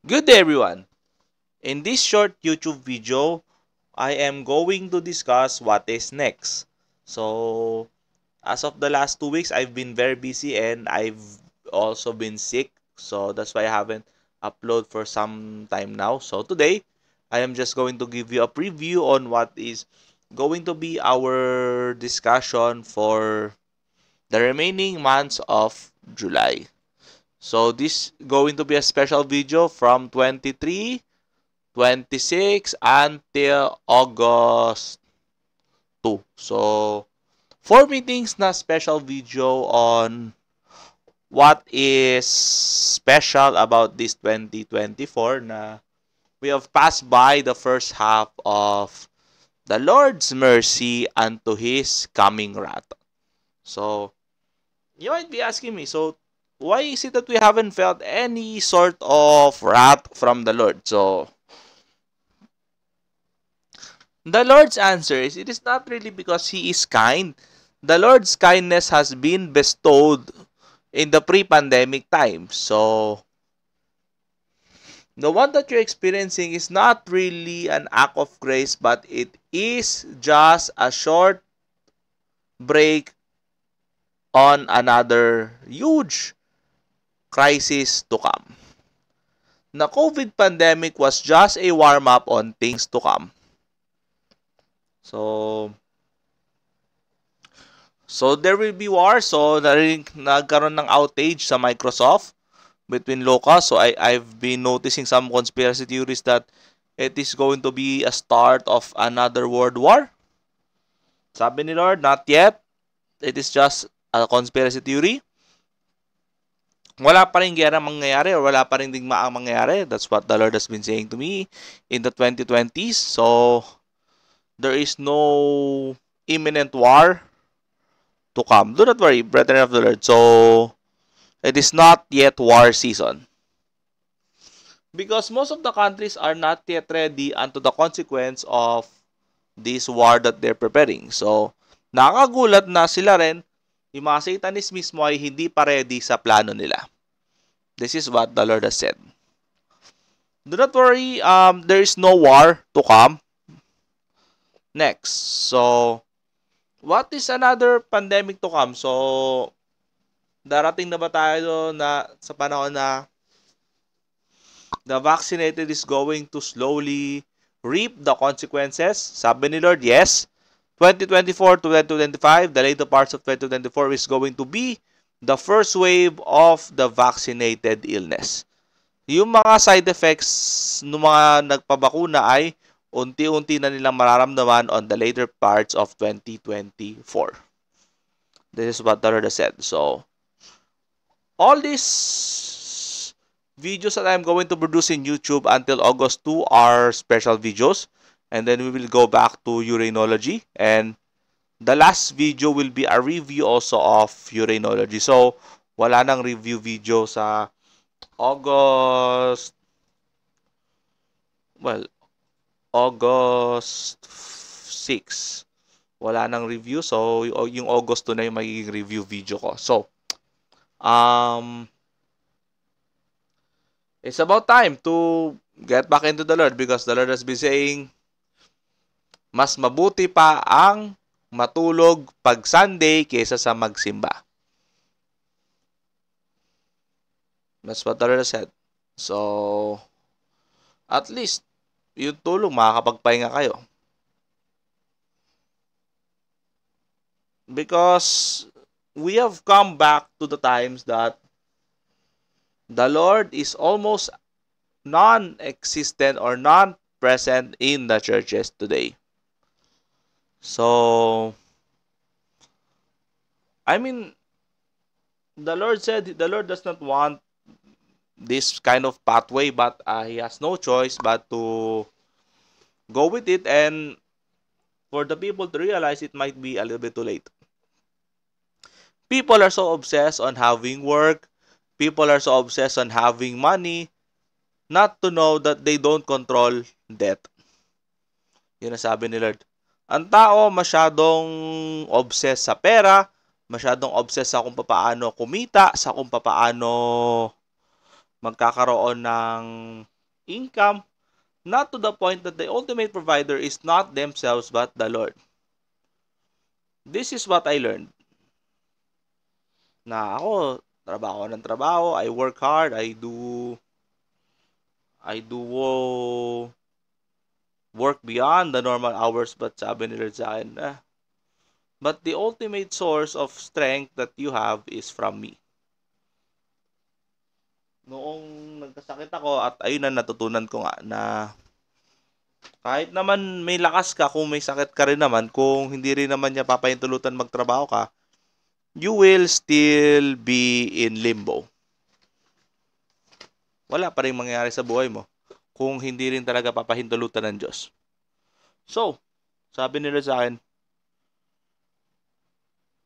Good day, everyone. In this short YouTube video, I am going to discuss what is next. So, as of the last 2 weeks, I've been very busy and I've also been sick. So, that's why I haven't uploaded for some time now. So, today, I am just going to give you a preview on what is going to be our discussion for the remaining months of July. So, this going to be a special video from 23, 26 until August 2. So, 4 meetings na special video on what is special about this 2024 na we have passed by the first half of the Lord's mercy unto His coming wrath. So, you might be asking me, so why is it that we haven't felt any sort of wrath from the Lord? So, the Lord's answer is it is not really because He is kind. The Lord's kindness has been bestowed in the pre-pandemic time. So, the one that you're experiencing is not really an act of grace, but it is just a short break on another huge crisis to come. The COVID pandemic was just a warm-up on things to come. So, there will be war. So, nagkaroon ng outage sa Microsoft between locals. So, I've been noticing some conspiracy theories that it is going to be a start of another world war. Sabi ni Lord, not yet. It is just a conspiracy theory. Wala pa rin gera mangyayari or wala pa rin digmaang mangyayari. That's what the Lord has been saying to me in the 2020s. So, there is no imminent war to come. Do not worry, brethren of the Lord. So, it is not yet war season. Because most of the countries are not yet ready unto the consequence of this war that they're preparing. So, nakagulat na sila rin, yung mga Satanists mismo ay hindi pa ready sa plano nila. This is what the Lord has said. Do not worry, there is no war to come. Next. So, what is another pandemic to come? So, darating na ba tayo na sa panahon na the vaccinated is going to slowly reap the consequences? Sabi ni Lord, yes. 2024 to 2025, the later parts of 2024 is going to be the first wave of the vaccinated illness. Yung mga side effects ng mga nagpabakuna ay unti-unti na nilang mararamdaman on the later parts of 2024. This is what the Lord has said. So, all these videos that I'm going to produce in YouTube until August 2 are special videos. And then we will go back to urinology. And the last video will be a review also of urinology. So, wala nang review video sa August 6. Wala nang review. So, yung August 2 na yung magiging review video ko. So, it's about time to get back into the Lord because the Lord has been saying, mas mabuti pa ang matulog pag Sunday kaysa sa magsimba. That's what the Lord has said. So, at least, yung tulog, makakapagpahinga kayo. Because we have come back to the times that the Lord is almost non-existent or non-present in the churches today. So, I mean, the Lord said the Lord does not want this kind of pathway, but He has no choice but to go with it, and for the people to realize it might be a little bit too late. People are so obsessed on having work, people are so obsessed on having money, not to know that they don't control death. Yun ang sabi ni Lord. Ang tao masyadong obsessed sa pera, masyadong obsessed sa kung paano kumita, sa kung paano magkakaroon ng income, not to the point that the ultimate provider is not themselves but the Lord. This is what I learned. Na ako, trabaho ng trabaho, I work hard, I do work beyond the normal hours, but sabi nila sa akin, but the ultimate source of strength that you have is from me. Noong nagkasakit ako, at ayun na natutunan ko nga na kahit naman may lakas ka, kung may sakit ka rin naman, kung hindi rin naman niya papahintulutan magtrabaho ka, you will still be in limbo. Wala pa rin mangyayari sa buhay mo kung hindi rin talaga papahintulutan ng Diyos. So, sabi nila sa akin,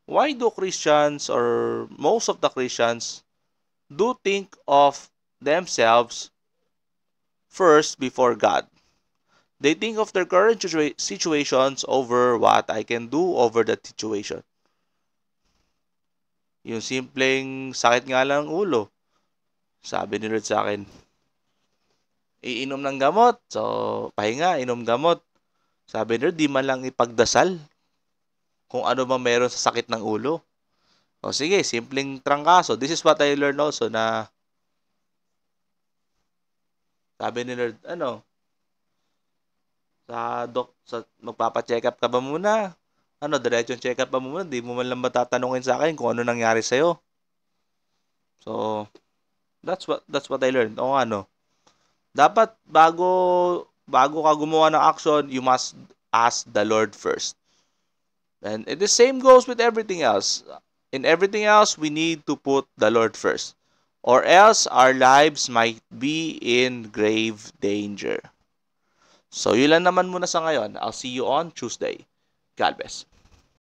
why do Christians or most of the Christians do think of themselves first before God? They think of their current situations over what I can do over that situation. Yung simpleng sakit nga lang ng ulo. Sabi ni Lord sa akin, iinom ng gamot. So, pahinga, inom gamot. Sabi ni Lord, di man lang ipagdasal kung ano man meron sa sakit ng ulo. O sige, simpleng trangkaso. This is what I learned also na sabi ni Lord, sa magpapa-check up ka ba muna? Diretsong check up pa muna, di mo man lang matatanungin sa akin kung ano nangyari sa'yo. So, that's what I learned. O dapat bago ka gumawa ng action, you must ask the Lord first. And the same goes with everything else. In everything else, we need to put the Lord first. Or else, our lives might be in grave danger. So, yun lang naman muna sa ngayon. I'll see you on Tuesday. God bless.